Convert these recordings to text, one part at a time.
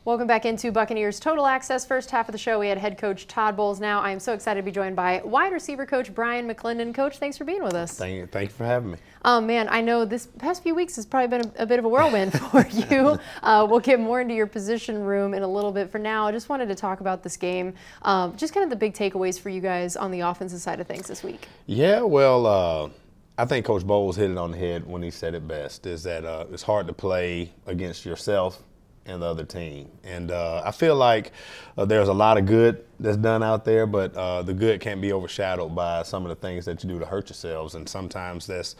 Welcome back into Buccaneers Total Access. First half of the show, we had head coach Todd Bowles. Now I am so excited to be joined by wide receiver coach Bryan McClendon. Coach, thanks for being with us. Thank you for having me. Man, I know this past few weeks has probably been a bit of a whirlwind for you. We'll get more into your position room in a little bit. For now, I just wanted to talk about this game. Just kind of the big takeaways for you guys on the offensive side of things this week. Yeah, well, I think Coach Bowles hit it on the head when he said it best, is that it's hard to play against yourself and the other team. And I feel like there's a lot of good that's done out there, but the good can't be overshadowed by some of the things that you do to hurt yourselves. And sometimes that's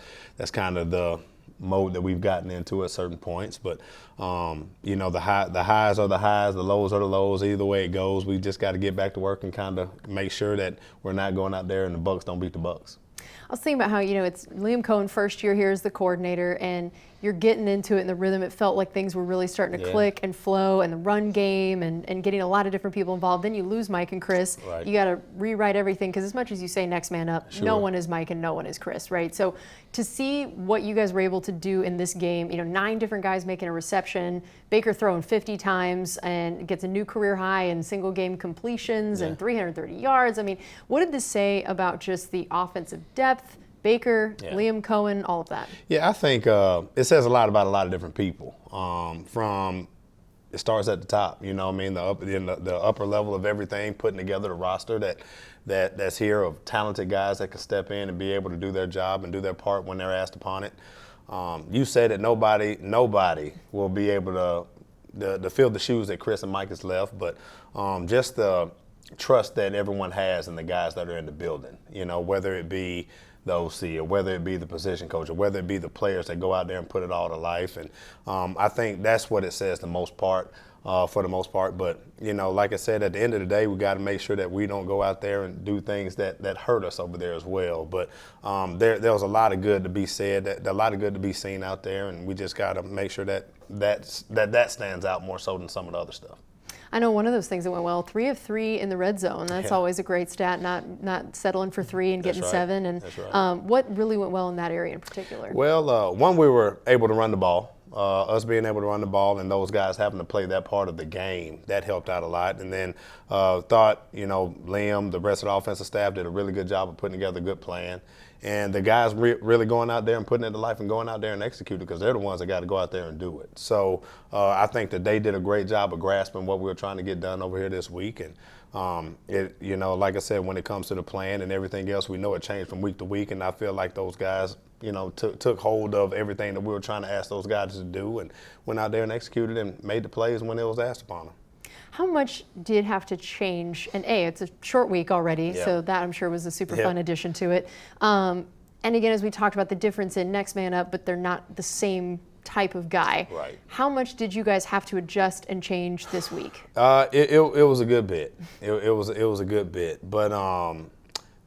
kind of the mode that we've gotten into at certain points. But, you know, the highs are the highs, the lows are the lows. Either way it goes, we just got to get back to work and kind of make sure that we're not going out there and the Bucs don't beat the Bucs. I was thinking about how, it's Liam Cohen first year here as the coordinator, and you're getting into it in the rhythm. It felt like things were really starting to click and flow, and the run game and getting a lot of different people involved. Then you lose Mike and Chris. Right. You got to rewrite everything, because as much as you say next man up, no one is Mike and no one is Chris, right? So to see what you guys were able to do in this game, 9 different guys making a reception, Baker throwing 50 times and gets a new career high in single game completions and 330 yards. I mean, what did this say about just the offensive depth, Baker, Liam Cohen, all of that? Yeah, I think it says a lot about a lot of different people. It starts at the top, the upper level of everything, putting together the roster that's here of talented guys that can step in and be able to do their job and do their part when they're asked upon it. You say that nobody will be able to fill the shoes that Chris and Mike has left, but just the trust that everyone has in the guys that are in the building, whether it be the OC or whether it be the position coach or whether it be the players that go out there and put it all to life. And I think that's what it says for the most part. But, like I said, at the end of the day, we got to make sure that we don't go out there and do things that hurt us over there as well. But there was a lot of good to be said, a lot of good to be seen out there, and we just got to make sure that stands out more so than some of the other stuff. I know one of those things that went well, 3 of 3 in the red zone. That's always a great stat, not settling for 3 and getting 7. And what really went well in that area in particular? Well, one, we were able to run the ball. Us being able to run the ball and those guys having to play that part of the game, that helped out a lot. And then Liam, the rest of the offensive staff did a really good job of putting together a good plan. And the guys really going out there and putting it to life and going out there and executing, because they're the ones that got to go out there and do it. So I think that they did a great job of grasping what we were trying to get done over here this week. And like I said, when it comes to the plan and everything else, we know it changed from week to week. And I feel like those guys, took hold of everything that we were trying to ask those guys to do and went out there and executed and made the plays when it was asked upon them. How much did have to change? And it's a short week already, so that I'm sure was a super fun addition to it. And again, as we talked about the difference in next man up, but they're not the same type of guy. Right. How much did you guys have to adjust and change this week? It was a good bit. It was a good bit, but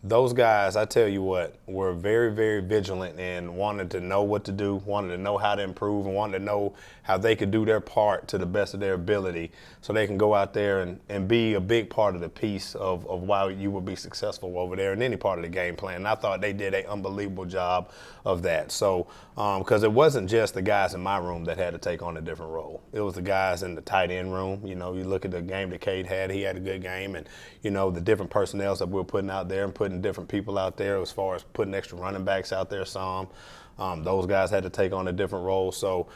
those guys, I tell you what, were very, very vigilant and wanted to know what to do, wanted to know how to improve, and wanted to know how they could do their part to the best of their ability so they can go out there and be a big part of the piece of why you will be successful over there in any part of the game plan. And I thought they did an unbelievable job of that. So, because it wasn't just the guys in my room that had to take on a different role. It was the guys in the tight end room. You look at the game that Cade had, he had a good game. And, the different personnel that we were putting out there and putting different people out there as far as putting extra running backs out there some. Those guys had to take on a different role. So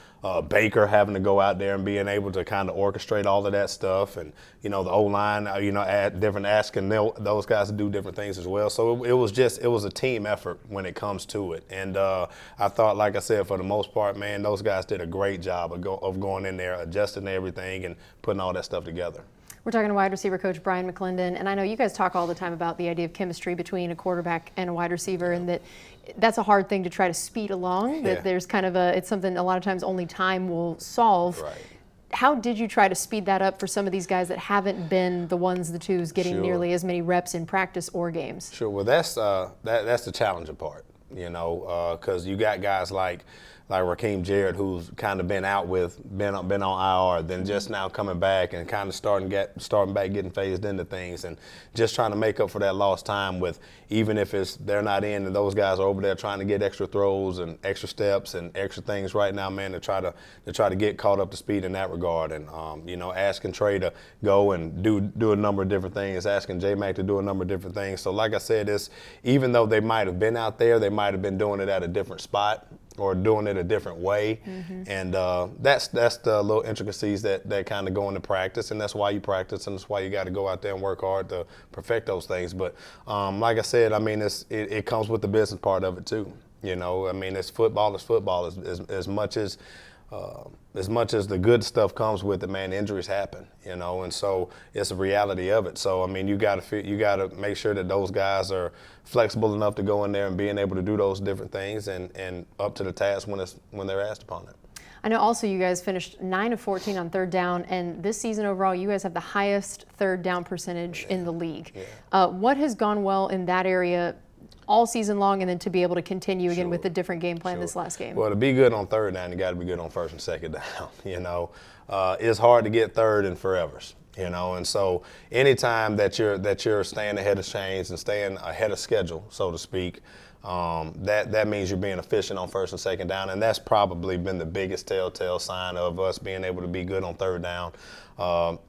Baker having to go out there and being able to kind of orchestrate all of that stuff. And, the O-line, asking those guys to do different things as well. So it was a team effort when it comes to it. And I thought, like I said, for the most part, man, those guys did a great job of going in there, adjusting everything and putting all that stuff together. We're talking to wide receiver coach Bryan McClendon, and I know you guys talk all the time about the idea of chemistry between a quarterback and a wide receiver, and that's a hard thing to try to speed along. That there's kind of it's something a lot of times only time will solve. Right. How did you try to speed that up for some of these guys that haven't been the twos getting nearly as many reps in practice or games? Sure. Well, that's the challenging part, because you got guys like like Rakim, Jarrett, who's kind of been on IR, then just now coming back and kind of starting back getting phased into things, and just trying to make up for that lost time with, even if they're not in and those guys are over there trying to get extra throws and extra steps and extra things right now, man, to try to get caught up to speed in that regard. And asking Trey to go and do a number of different things, asking J-Mac to do a number of different things. So like I said, even though they might have been out there, they might have been doing it at a different spot or doing it a different way. And that's the little intricacies that kind of go into practice, and that's why you practice, and that's why you got to go out there and work hard to perfect those things. But like I said, I mean, it comes with the business part of it too. I mean, it's football as much as the good stuff comes with it, man. Injuries happen, and so it's a reality of it. So I mean, you got to make sure that those guys are flexible enough to go in there and being able to do those different things and up to the task when they're asked upon it. I know also you guys finished 9 of 14 on third down, and this season overall, you guys have the highest third down percentage in the league. Yeah. What has gone well in that area all season long, and then to be able to continue again with a different game plan this last game? Well, to be good on third down, you got to be good on first and second down. It's hard to get third and forevers. And so anytime that you're staying ahead of chains and staying ahead of schedule, so to speak, that means you're being efficient on first and second down, and that's probably been the biggest telltale sign of us being able to be good on third down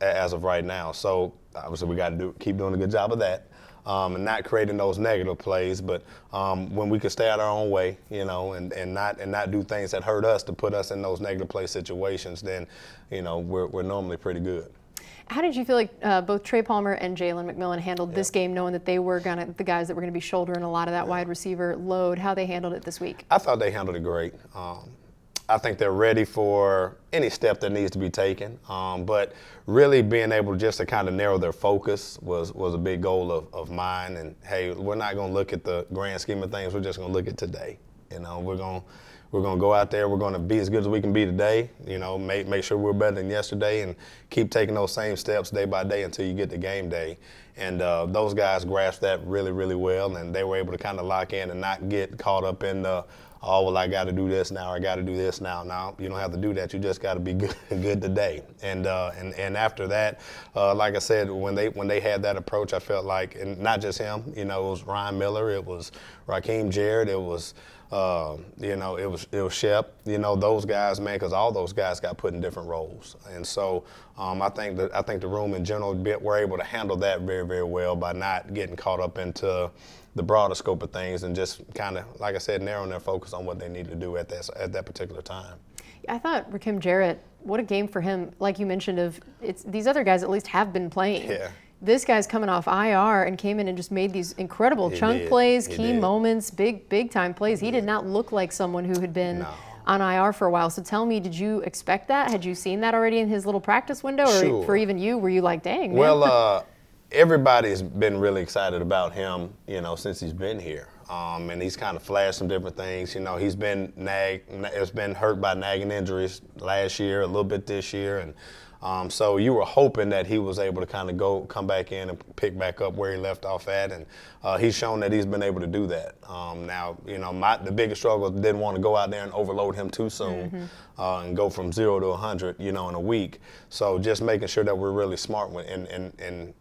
as of right now. So obviously we got to keep doing a good job of that. And not creating those negative plays, but when we can stay out our own way, and not do things that hurt us to put us in those negative play situations, then, we're normally pretty good. How did you feel like both Trey Palmer and Jaylen McMillan handled this game, knowing that they were the guys that were going to be shouldering a lot of that wide receiver load? How they handled it this week? I thought they handled it great. I think they're ready for any step that needs to be taken. But really being able just to kind of narrow their focus was a big goal of mine. And, hey, we're not going to look at the grand scheme of things. We're just going to look at today. We're going to go out there. We're going to be as good as we can be today. Make sure we're better than yesterday and keep taking those same steps day by day until you get to game day. And those guys grasped that really, really well, and they were able to kind of lock in and not get caught up in the, oh, well, I got to do this now, or I got to do this now. No, you don't have to do that. You just got to be good today. And after that, like I said, when they had that approach, I felt like, and not just him, it was Ryan Miller, it was Rakim, Jarrett, it was it was Shep, those guys, man, because all those guys got put in different roles. And so I think the room in general were able to handle that very, very well by not getting caught up into the broader scope of things and just kind of, like I said, narrowing their focus on what they need to do at that particular time. I thought Rakim, Jarrett, what a game for him. Like you mentioned, these other guys at least have been playing. Yeah. This guy's coming off IR and came in and just made these incredible chunk plays, key moments, big time plays. He did not look like someone who had been on IR for a while. So tell me, did you expect that? Had you seen that already in his little practice window? Or for even you, were you like, dang, man? Well, everybody's been really excited about him, since he's been here. And he's kind of flashed some different things. He's been hurt by nagging injuries last year, a little bit this year. And so you were hoping that he was able to kind of come back in and pick back up where he left off at, and he's shown that he's been able to do that. Now, the biggest struggle, didn't want to go out there and overload him too soon and go from 0 to 100, in a week. So just making sure that we're really smart in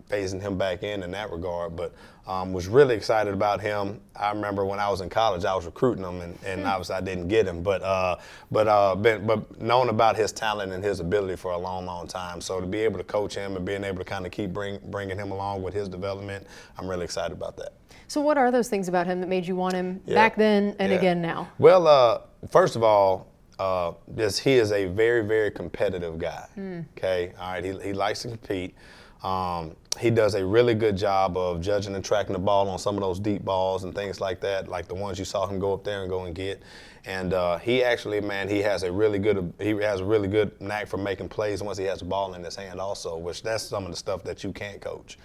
phasing him back in that regard. But was really excited about him. I remember when I was in college, I was recruiting him, and obviously I didn't get him. But known about his talent and his ability for a long, long time. So to be able to coach him and being able to kind of keep bringing him along with his development, I'm really excited about that. So what are those things about him that made you want him back then and again now? Well, first of all, he is a very, very competitive guy. Okay, all right. He likes to compete. He does a really good job of judging and tracking the ball on some of those deep balls and things like that, like the ones you saw him go up there and go and get. And he actually, man, he has a really good knack for making plays once he has the ball in his hand also, which that's some of the stuff that you can't coach.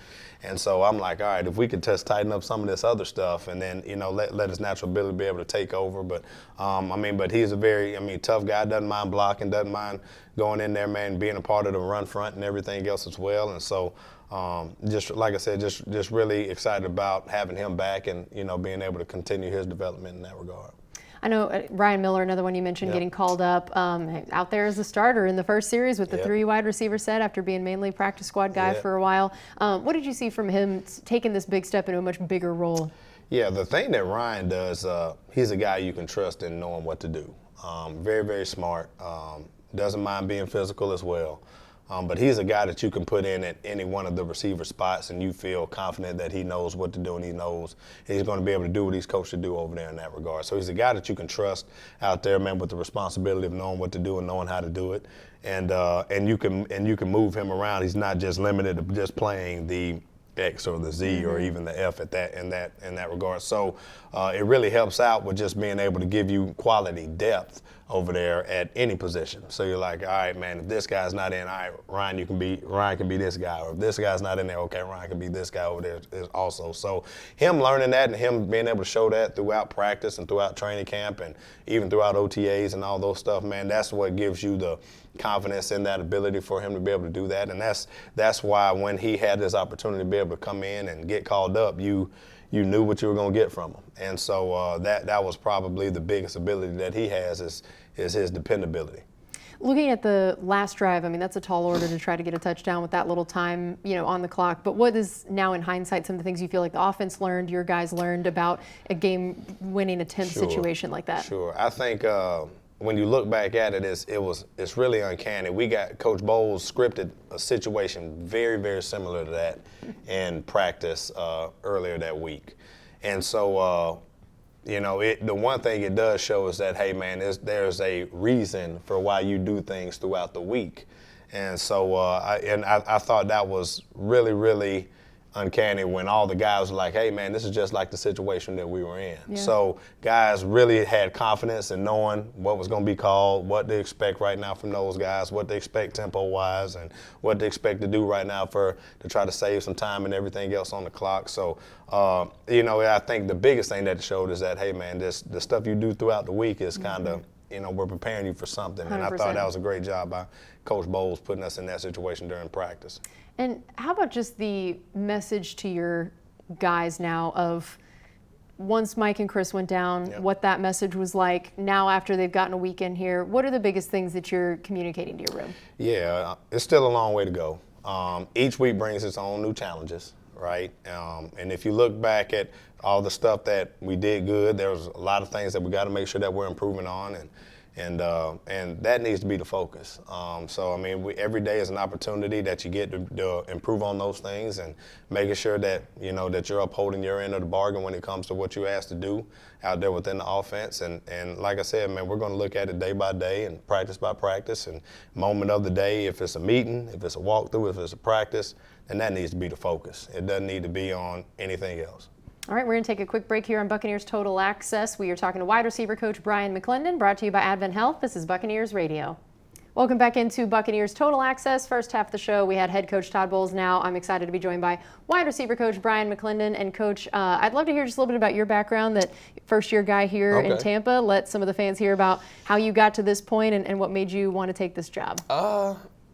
And so I'm like, all right, if we could just tighten up some of this other stuff and then, let his natural ability be able to take over. But, but he's a very, tough guy, doesn't mind blocking, doesn't mind going in there, man, being a part of the run front and everything else as well. And so just like I said, just really excited about having him back and, being able to continue his development in that regard. I know Ryan Miller, another one you mentioned, getting called up out there as a starter in the first series with the 3 wide receiver set after being mainly practice squad guy for a while. What did you see from him taking this big step into a much bigger role? Yeah, the thing that Ryan does, he's a guy you can trust in knowing what to do. Very, very smart. Doesn't mind being physical as well. But he's a guy that you can put in at any one of the receiver spots and you feel confident that he knows what to do and he knows he's going to be able to do what he's coached to do over there in that regard. So he's a guy that you can trust out there, man, with the responsibility of knowing what to do and knowing how to do it. And you can move him around. He's not just limited to just playing the X or the Z or even the F in that regard. So it really helps out with just being able to give you quality depth over there at any position. So you're like, all right, man, if this guy's not in, all right, Ryan can be this guy. Or if this guy's not in there, okay, Ryan can be this guy over there also. So him learning that and him being able to show that throughout practice and throughout training camp and even throughout OTAs and all those stuff, man, that's what gives you the confidence in that ability for him to be able to do that. And that's why when he had this opportunity to be able to come in and get called up, you knew what you were going to get from him. And so that was probably the biggest ability that he has is his dependability. Looking at the last drive, I mean, that's a tall order to try to get a touchdown with that little time, on the clock. But what is now in hindsight some of the things you feel like the offense learned, your guys learned about a game-winning attempt situation like that? Sure. I think when you look back at it, it's really uncanny. Coach Bowles scripted a situation very, very similar to that in practice earlier that week. And so, the one thing it does show is that, hey, man, there's a reason for why you do things throughout the week. And so I thought that was really, really uncanny when all the guys were like, hey, man, this is just like the situation that we were in. Yeah. So guys really had confidence in knowing what was going to be called, what to expect right now from those guys, what to expect tempo-wise, and what to expect to do right now to try to save some time and everything else on the clock. So, I think the biggest thing that it showed is that, hey, man, the stuff you do throughout the week is kind of, we're preparing you for something. 100%. And I thought that was a great job by Coach Bowles putting us in that situation during practice. And how about just the message to your guys now of once Mike and Chris went down, what that message was like now after they've gotten a week in here? What are the biggest things that you're communicating to your room? Yeah, it's still a long way to go. Each week brings its own new challenges, right? And if you look back at all the stuff that we did good, there was a lot of things that we got to make sure that we're improving on, and that needs to be the focus. So, I mean, every day is an opportunity that you get to improve on those things and making sure that, that you're upholding your end of the bargain when it comes to what you're asked to do out there within the offense. And like I said, man, we're going to look at it day by day and practice by practice and moment of the day. If it's a meeting, if it's a walkthrough, if it's a practice, then that needs to be the focus. It doesn't need to be on anything else. All right, we're going to take a quick break here on Buccaneers Total Access. We are talking to wide receiver coach Bryan McClendon, brought to you by Advent Health. This is Buccaneers Radio. Welcome back into Buccaneers Total Access. First half of the show, we had head coach Todd Bowles. Now I'm excited to be joined by wide receiver coach Bryan McClendon. And coach, I'd love to hear just a little bit about your background, that first-year guy here in Tampa. Let some of the fans hear about how you got to this point and what made you want to take this job.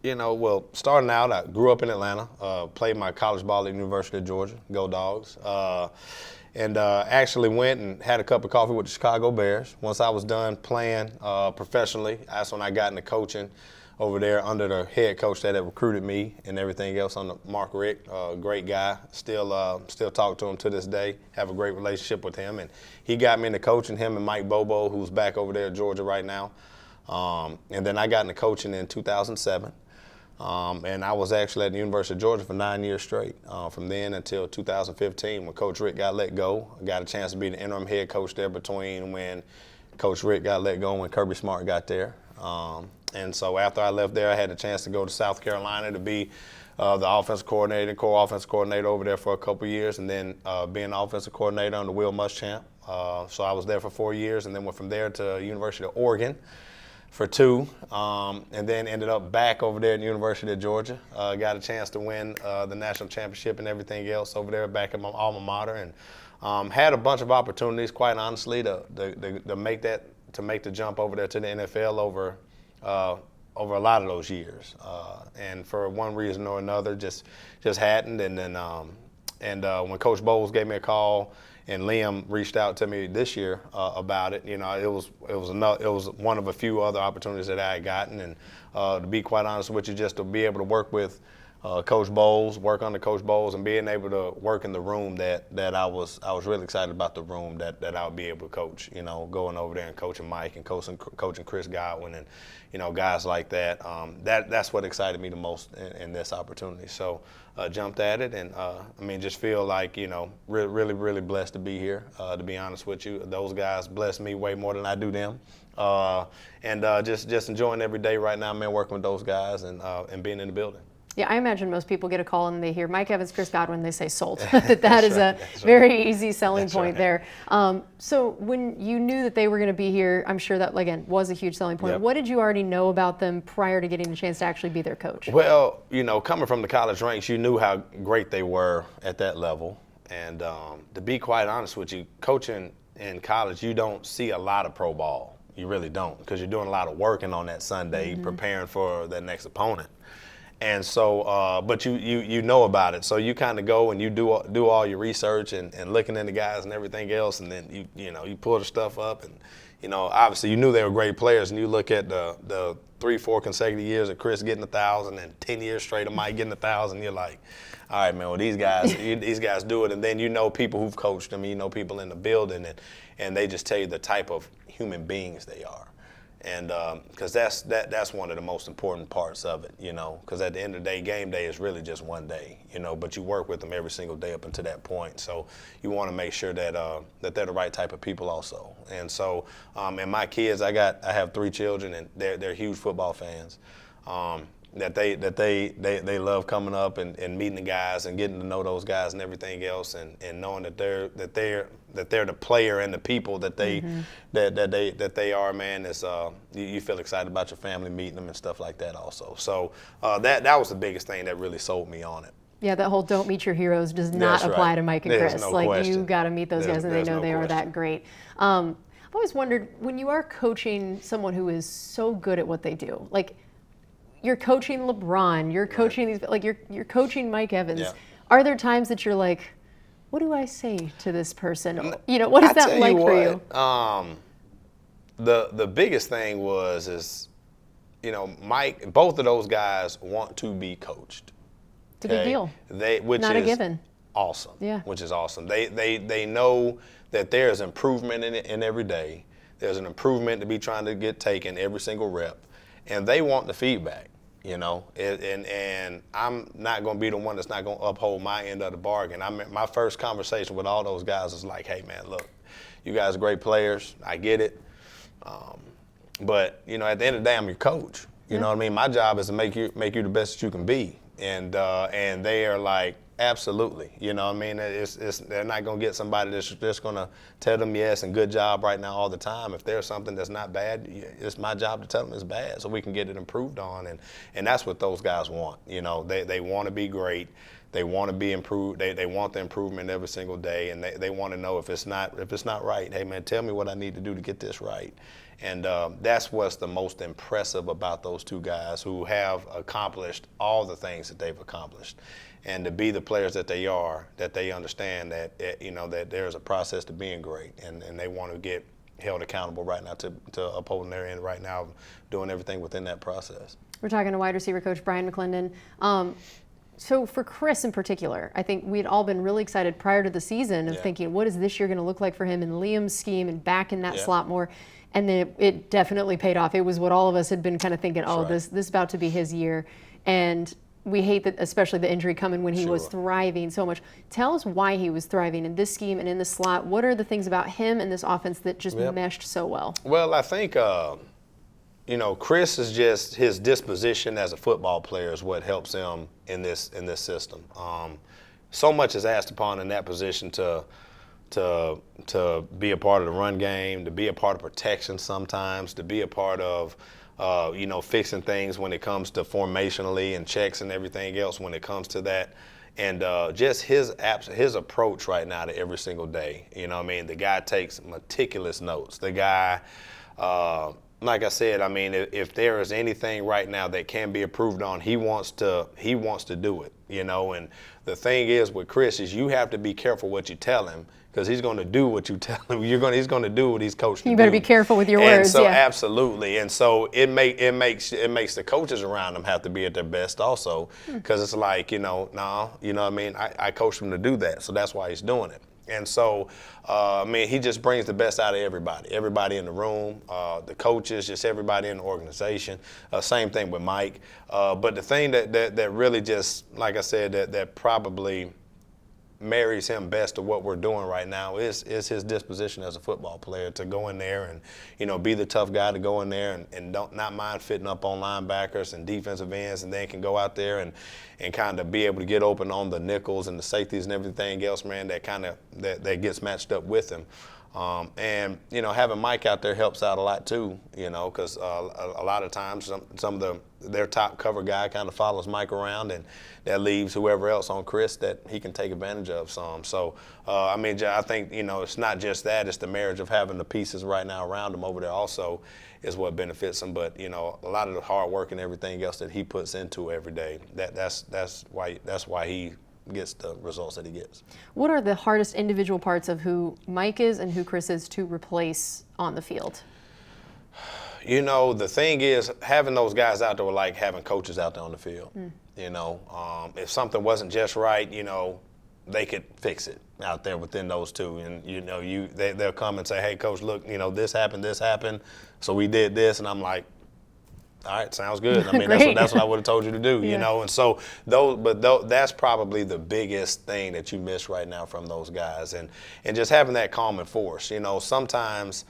Well, starting out, I grew up in Atlanta, played my college ball at the University of Georgia, go Dogs, and actually went and had a cup of coffee with the Chicago Bears. Once I was done playing professionally, that's when I got into coaching over there under the head coach that had recruited me and everything else, under Mark Richt, great guy. Still talk to him to this day, have a great relationship with him. And he got me into coaching, him and Mike Bobo, who's back over there at Georgia right now. And then I got into coaching in 2007. And I was actually at the University of Georgia for 9 years straight, from then until 2015 when Coach Richt got let go. I got a chance to be the interim head coach there between when Coach Richt got let go and when Kirby Smart got there. And so after I left there, I had a chance to go to South Carolina to be the offensive coordinator, core offensive coordinator over there for a couple of years, and then being the offensive coordinator under Will Muschamp. So I was there for 4 years and then went from there to University of Oregon for 2, and then ended up back over there at the University of Georgia. Got a chance to win the national championship and everything else over there back at my alma mater, and had a bunch of opportunities, quite honestly, to make the jump over there to the NFL over a lot of those years, and for one reason or another, just hadn't. And then when Coach Bowles gave me a call and Liam reached out to me this year about it, it was one of a few other opportunities that I had gotten. And to be quite honest with you, just to be able to work with Coach Bowles, work under Coach Bowles, and being able to work in the room that I was really excited about the room that I would be able to coach. Going over there and coaching Mike and coaching Chris Godwin and guys like that. That's what excited me the most in this opportunity. So jumped at it and just feel like really really blessed to be here. To be honest with you, those guys bless me way more than I do them. Just enjoying every day right now, man. Working with those guys and being in the building. Yeah, I imagine most people get a call and they hear Mike Evans, Chris Godwin, they say sold. that is a very easy selling point there. So when you knew that they were going to be here, I'm sure that, again, was a huge selling point. Yep. What did you already know about them prior to getting the chance to actually be their coach? Well, coming from the college ranks, you knew how great they were at that level. And to be quite honest with you, coaching in college, you don't see a lot of pro ball. You really don't, because you're doing a lot of working on that Sunday, preparing for the next opponent. And so, but you know about it, so you kind of go and you do all your research and looking into guys and everything else, and then you pull the stuff up, and obviously you knew they were great players, and you look at the 3-4 consecutive years of Chris getting 1,000 and 10 years straight of Mike getting 1,000, you're like, all right, man, well these guys do it, and then people who've coached them, people in the building, and they just tell you the type of human beings they are. And because that's one of the most important parts of it, because at the end of the day, game day is really just one day, but you work with them every single day up until that point. So you want to make sure that they're the right type of people also. And so, and my kids, I have 3 children, and they're huge football fans. That they love coming up and meeting the guys and getting to know those guys and everything else, and knowing that they're the player and the people that they are, man. Is you feel excited about your family meeting them and stuff like that also. So that was the biggest thing that really sold me on it. Yeah, that whole "don't meet your heroes" does not apply to Mike and Chris. No like question. You got to meet those guys, and they know they are that great. I've always wondered, when you are coaching someone who is so good at what they do, like, you're coaching LeBron, you're coaching these, like you're coaching Mike Evans. Yeah. Are there times that you're like, what do I say to this person? What is that like for you? The biggest thing is Mike, both of those guys want to be coached. It's a big deal. Which not is a given. Awesome. Yeah. Which is awesome. They know that there's improvement in every day. There's an improvement to be trying to get taken every single rep. And they want the feedback, and I'm not going to be the one that's not going to uphold my end of the bargain. My first conversation with all those guys is like, hey, man, look, you guys are great players. I get it. But, at the end of the day, I'm your coach. You know what I mean? My job is to make you the best that you can be. And they are like, absolutely. You know what I mean? They're not going to get somebody that's just going to tell them yes and good job right now all the time. If there's something that's not bad, it's my job to tell them it's bad so we can get it improved on. And that's what those guys want. They want to be great. They want to be improved. They want the improvement every single day, and they want to know if it's not right. Hey, man, tell me what I need to do to get this right. And that's what's the most impressive about those 2 guys who have accomplished all the things that they've accomplished. And to be the players that they are, that they understand that that there's a process to being great, and they want to get held accountable right now to upholding their end right now, doing everything within that process. We're talking to wide receiver coach Bryan McClendon. So for Chris in particular, I think we'd all been really excited prior to the season of thinking, what is this year going to look like for him in Liam's scheme and back in that slot more? And then it definitely paid off. It was what all of us had been kind of thinking, this is about to be his year. And we hate that, especially the injury coming when he was thriving so much. Tell us why he was thriving in this scheme and in the slot. What are the things about him and this offense that just meshed so well? Well, I think, Chris is just his disposition as a football player is what helps him in this system. So much is asked upon in that position to be a part of the run game, to be a part of protection sometimes, to be a part of fixing things when it comes to formationally and checks and everything else when it comes to that. And just his approach right now to every single day. The guy takes meticulous notes. The guy like I said, I mean, if there is anything right now that can be improved on, he wants to do it, you know. And the thing is with Chris is you have to be careful what you tell him, because he's going to do what you tell him. He's going to do what he's coached to do. You better be careful with your and words. So yeah. absolutely, and so it makes the coaches around them have to be at their best also, because it's like, you know, you know what I mean. I coached him to do that, so that's why he's doing it. And so, I mean, he just brings the best out of everybody in the room, the coaches, just everybody in the organization. Same thing with Mike. But the thing that really just, like I said, that probably marries him best to what we're doing right now is his disposition as a football player, to go in there and, you know, be the tough guy, to go in there and not mind fitting up on linebackers and defensive ends, and then can go out there and kind of be able to get open on the nickels and the safeties and everything else, man, that kind of that gets matched up with him. And, you know, having Mike out there helps out a lot too, you know, because a lot of times some of their top cover guy kind of follows Mike around, and that leaves whoever else on Chris that he can take advantage of some. So, I mean, I think, you know, it's not just that, it's the marriage of having the pieces right now around him over there also is what benefits him. But, you know, a lot of the hard work and everything else that he puts into every day, that's why he gets the results that he gets. What are the hardest individual parts of who Mike is and who Chris is to replace on the field? You know, the thing is, having those guys out there were like having coaches out there on the field. You know, if something wasn't just right, you know, they could fix it out there within those two. And, you know, they'll come and say, hey, coach, look, you know, this happened, so we did this. And I'm like, all right, sounds good. I mean, that's what I would have told you to do, you know. And so that's probably the biggest thing that you miss right now from those guys, and just having that calming force. You know, sometimes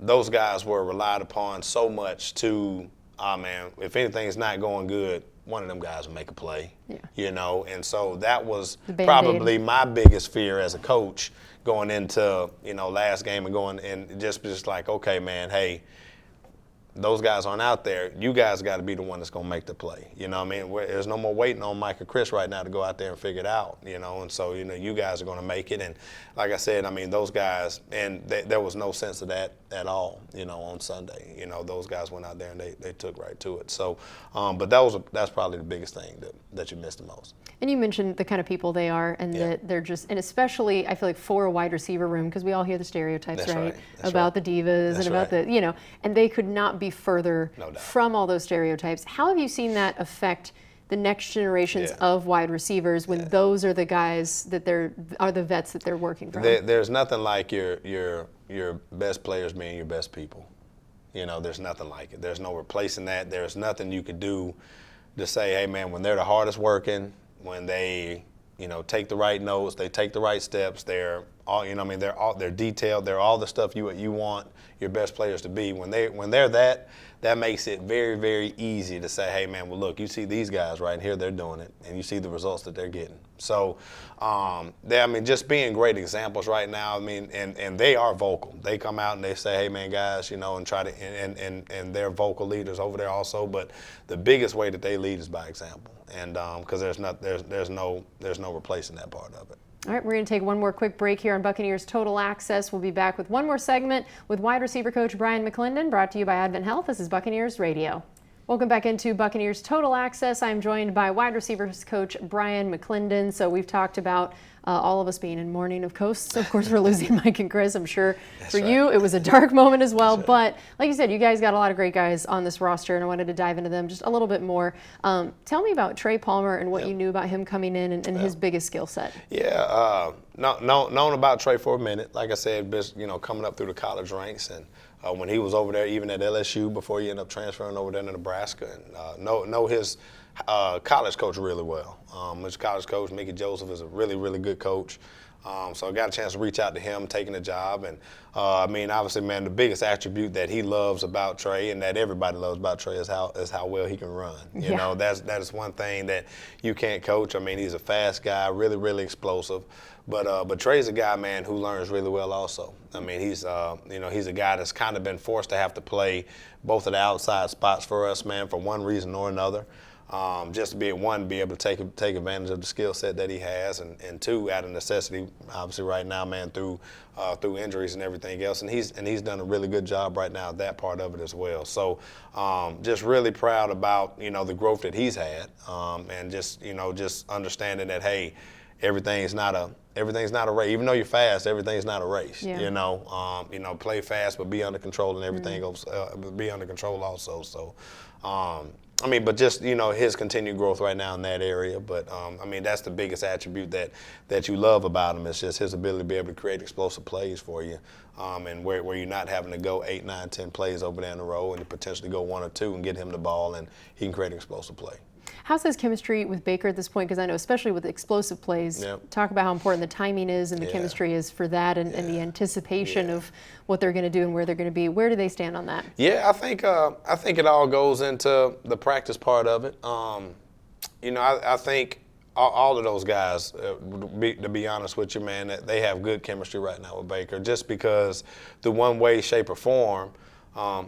those guys were relied upon so much to, man, if anything's not going good, one of them guys will make a play. You know, and so that was probably my biggest fear as a coach going into, you know, last game, and going and just like, okay, man, hey, those guys aren't out there. You guys got to be the one that's going to make the play. You know what I mean? There's no more waiting on Mike and Chris right now to go out there and figure it out, you know. And so, you know, you guys are going to make it. And like I said, I mean, those guys, and there was no sense of that at all, you know, on Sunday. You know, those guys went out there and they took right to it. So, but that's probably the biggest thing that you missed the most. And you mentioned the kind of people they are, and that they're just, and especially I feel like for a wide receiver room, because we all hear the stereotypes, right? About the divas and about the, you know, and they could not be further from all those stereotypes. How have you seen that affect the next generations of wide receivers when those are the guys that are the vets that they're working from? There's nothing like your best players being your best people. You know, there's nothing like it. There's no replacing that. There's nothing you could do to say, hey, man, when they're the hardest working, when they, you know, take the right notes, they take the right steps, they're all, you know, I mean, they're detailed, they're all the stuff you want your best players to be. When they're that makes it very, very easy to say, hey, man, well, look, you see these guys right here, they're doing it, and you see the results that they're getting. So, I mean, just being great examples right now. I mean, and they are vocal. They come out and they say, hey, man, guys, you know, and try to, and they're vocal leaders over there also. But the biggest way that they lead is by example, and because there's no replacing that part of it. All right, we're going to take one more quick break here on Buccaneers Total Access. We'll be back with one more segment with wide receiver coach Bryan McClendon, brought to you by Advent Health. This is Buccaneers Radio. Welcome back into Buccaneers Total Access. I'm joined by wide receivers coach Bryan McClendon. So we've talked about all of us being in mourning, of course. Of course, we're losing Mike and Chris. I'm sure for you it was a dark moment as well. But like you said, you guys got a lot of great guys on this roster, and I wanted to dive into them just a little bit more. Tell me about Trey Palmer and what you knew about him coming in and his biggest skill set. Known about Trey for a minute. Like I said, you know, coming up through the college ranks, and when he was over there, even at LSU, before he ended up transferring over there to Nebraska, and know his college coach really well. His college coach, Mickey Joseph, is a really, really good coach. So I got a chance to reach out to him, taking the job. And, I mean, obviously, man, the biggest attribute that he loves about Trey, and that everybody loves about Trey, is how well he can run. You know, that is one thing that you can't coach. I mean, he's a fast guy, really, really explosive. But Trey's a guy, man, who learns really well also. I mean, he's a guy that's kind of been forced to have to play both of the outside spots for us, man, for one reason or another. just to be able to take advantage of the skill set that he has, and two, out of necessity, obviously right now, man, through injuries and everything else, and he's done a really good job right now, that part of it as well. So just really proud about the growth that he's had, and just understanding that, hey, everything's not a race. Even though you're fast, everything's not a race. Yeah. Play fast, but be under control, and everything else be under control also. So. But just, his continued growth right now in that area. But, that's the biggest attribute that you love about him. It's just his ability to be able to create explosive plays for you, and where you're not having to go 8, 9, 10 plays over there in a row, and you potentially go 1 or 2 and get him the ball, and he can create an explosive play. How's his chemistry with Baker at this point? Because I know, especially with explosive plays, yep. Talk about how important the timing is and the chemistry is for that, and the anticipation of what they're going to do and where they're going to be. Where do they stand on that? Yeah, I think it all goes into the practice part of it. I think all of those guys, to be honest with you, man, that they have good chemistry right now with Baker, just because the one way, shape, or form,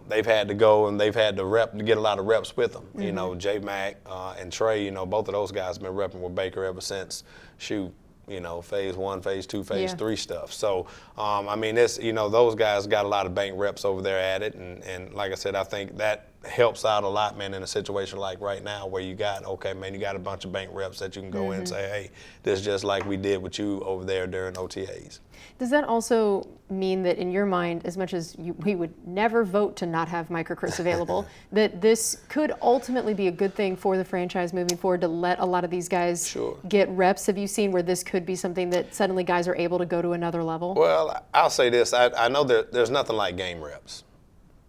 they've had to go and they've had to get a lot of reps with them. Mm-hmm. J-Mac and Trey, both of those guys have been repping with Baker ever since, phase 1, phase 2, phase 3 stuff. So, those guys got a lot of bank reps over there at it. And like I said, I think that helps out a lot, man, in a situation like right now where you got a bunch of bank reps that you can go in and say, hey, this is just like we did with you over there during OTAs. Does that also mean that in your mind, as much as we would never vote to not have Mike or Chris available, that this could ultimately be a good thing for the franchise moving forward to let a lot of these guys get reps? Have you seen where this could be something that suddenly guys are able to go to another level? Well, I'll say this. I know there's nothing like game reps.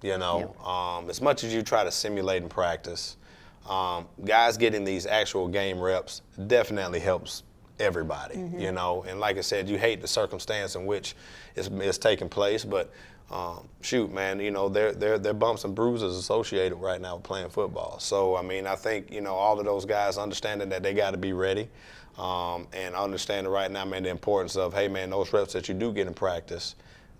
As much as you try to simulate and practice, guys getting these actual game reps definitely helps everybody, and like I said, you hate the circumstance in which it's taking place, but there are bumps and bruises associated right now with playing football. So, I think, all of those guys understanding that they got to be ready, and understanding right now, man, the importance of, hey, man, those reps that you do get in practice,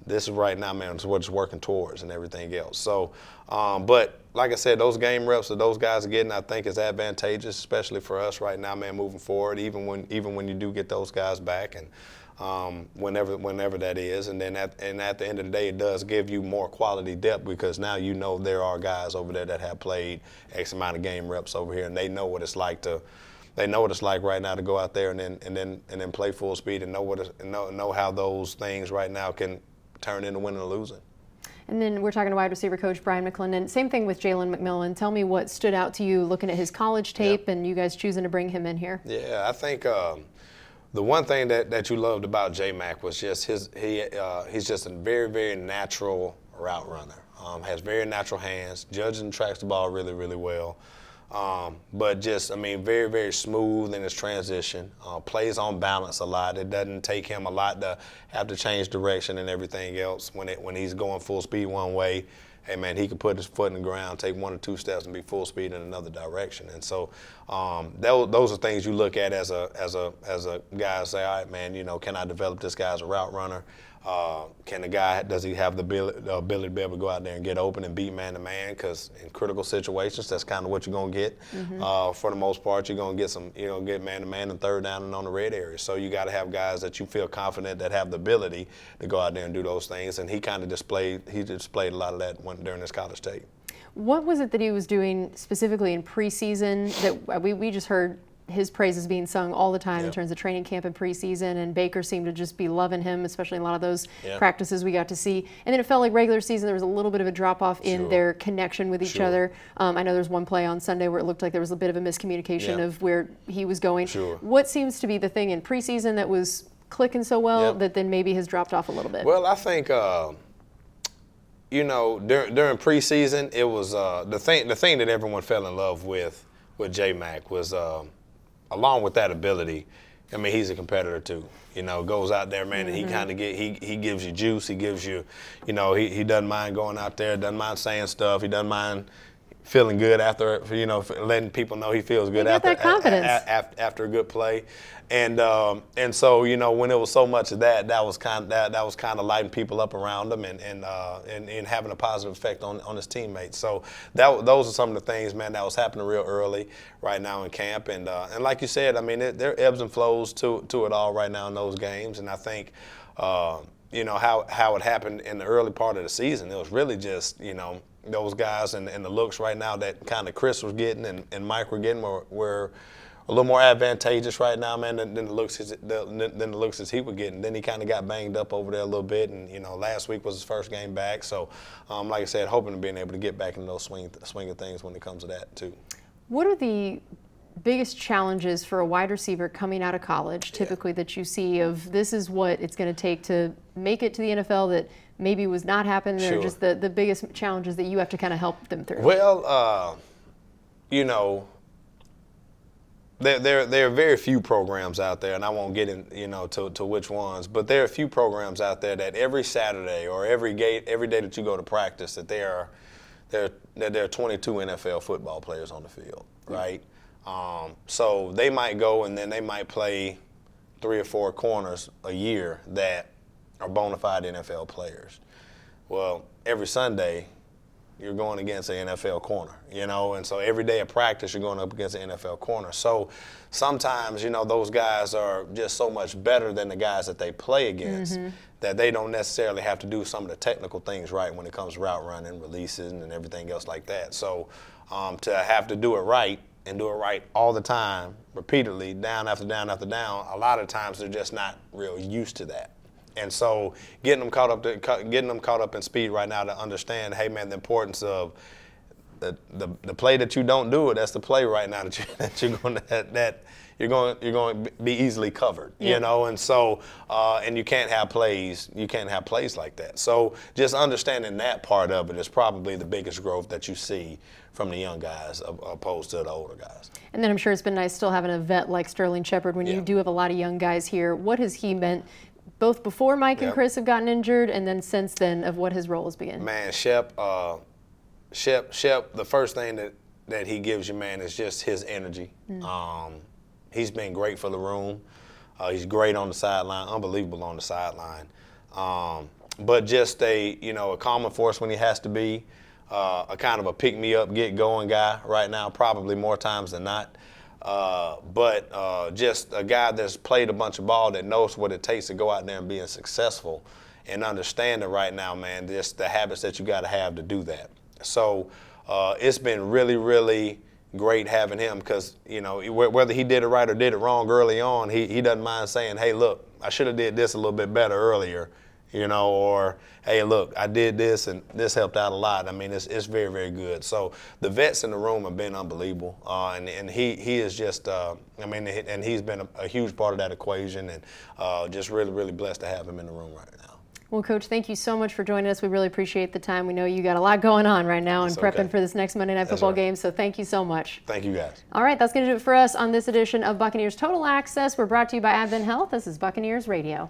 this is right now, man, it's what it's working towards and everything else. So, but like I said, those game reps that those guys are getting, I think, is advantageous, especially for us right now, man, moving forward. Even when you do get those guys back, and whenever that is, and then at the end of the day, it does give you more quality depth, because now there are guys over there that have played X amount of game reps over here, and they know what it's like to. They know what it's like right now to go out there and then play full speed, and know how those things right now can turn into winning or losing. And then we're talking to wide receiver coach Bryan McClendon. Same thing with Jaylen McMillan. Tell me what stood out to you looking at his college tape and you guys choosing to bring him in here. Yeah, I think the one thing that you loved about J-Mac was just he's just a very, very natural route runner. Has very natural hands, judges and tracks the ball really, really well. But just, very, very smooth in his transition, plays on balance a lot. It doesn't take him a lot to have to change direction and everything else when he's going full speed one way. Hey, man, he can put his foot in the ground, take 1 or 2 steps, and be full speed in another direction. And so those are things you look at as a guy and say, all right, man, can I develop this guy as a route runner? Does he have the ability to be able to go out there and get open and beat man-to-man? Because in critical situations, that's kind of what you're going to get. Mm-hmm. For the most part, you're going to get man-to-man and third down and on the red area. So you got to have guys that you feel confident that have the ability to go out there and do those things. And he kind of displayed a lot of that during his college tape. What was it that he was doing specifically in preseason that we just heard his praises being sung all the time in terms of training camp and preseason, and Baker seemed to just be loving him, especially in a lot of those practices we got to see. And then it felt like regular season, there was a little bit of a drop-off in their connection with each other. I know there's one play on Sunday where it looked like there was a bit of a miscommunication of where he was going. What seems to be the thing in preseason that was clicking so well that then maybe has dropped off a little bit? Well, I think during preseason, it was the thing that everyone fell in love with J-Mac was along with that ability. He's a competitor too. Goes out there, man, and he kind of he gives you juice. He gives you, he doesn't mind going out there, doesn't mind saying stuff. He doesn't mind feeling good after, letting people know he feels good after that confidence. After a good play, and so when it was so much of that was kind of lighting people up around him and having a positive effect on his teammates. So those are some of the things, man, that was happening real early right now in camp, and like you said, I mean, there are ebbs and flows to it all right now in those games, and I think how it happened in the early part of the season, it was really just those guys and the looks right now that kind of Chris was getting and Mike were getting were a little more advantageous right now, man, than the looks as he was getting. Then he kind of got banged up over there a little bit, and last week was his first game back. So, like I said, hoping to being able to get back in those swing of things when it comes to that too. What are the biggest challenges for a wide receiver coming out of college, typically, that you see of this is what it's going to take to make it to the NFL that maybe was not happening, Sure. or just the biggest challenges that you have to kind of help them through? Well, there are very few programs out there, and I won't get in, to which ones, but there are a few programs out there that every Saturday or every day that you go to practice that there are 22 NFL football players on the field, right? So they might go and then they might play 3 or 4 corners a year that are bona fide NFL players. Well, every Sunday you're going against an NFL corner, and so every day of practice you're going up against an NFL corner. So sometimes, those guys are just so much better than the guys that they play against that they don't necessarily have to do some of the technical things right when it comes to route running, releases, and everything else like that. So to have to do it right and do it right all the time, repeatedly, down after down after down, a lot of times they're just not real used to that. And so getting them caught up in speed right now to understand, hey man, the importance of the play that you don't do it, that's the play right now that you're going to be easily covered, and so and you can't have plays like that. So just understanding that part of it is probably the biggest growth that you see from the young guys opposed to the older guys. And then I'm sure it's been nice still having a vet like Sterling Shepard when you do have a lot of young guys here. What has he meant both before Mike and Chris have gotten injured and then since then of what his role has been? Man, Shep, the first thing that he gives you, man, is just his energy. He's been great for the room. He's great on the sideline, unbelievable on the sideline. But just a calming force when he has to be, a kind of a pick-me-up, get-going guy right now, probably more times than not. But just a guy that's played a bunch of ball that knows what it takes to go out there and being successful and understanding right now, man, just the habits that you got to have to do that. So it's been really, really great having him because, whether he did it right or did it wrong early on, he doesn't mind saying, hey, look, I should have did this a little bit better earlier, or, hey, look, I did this and this helped out a lot. I mean, it's very, very good. So the vets in the room have been unbelievable, and he is just, and he's been a huge part of that equation, and just really, really blessed to have him in the room right now. Well, Coach, thank you so much for joining us. We really appreciate the time. We know you got a lot going on right now and prepping for this next Monday Night Football game, so thank you so much. Thank you, guys. All right, that's going to do it for us on this edition of Buccaneers Total Access. We're brought to you by Advent Health. This is Buccaneers Radio.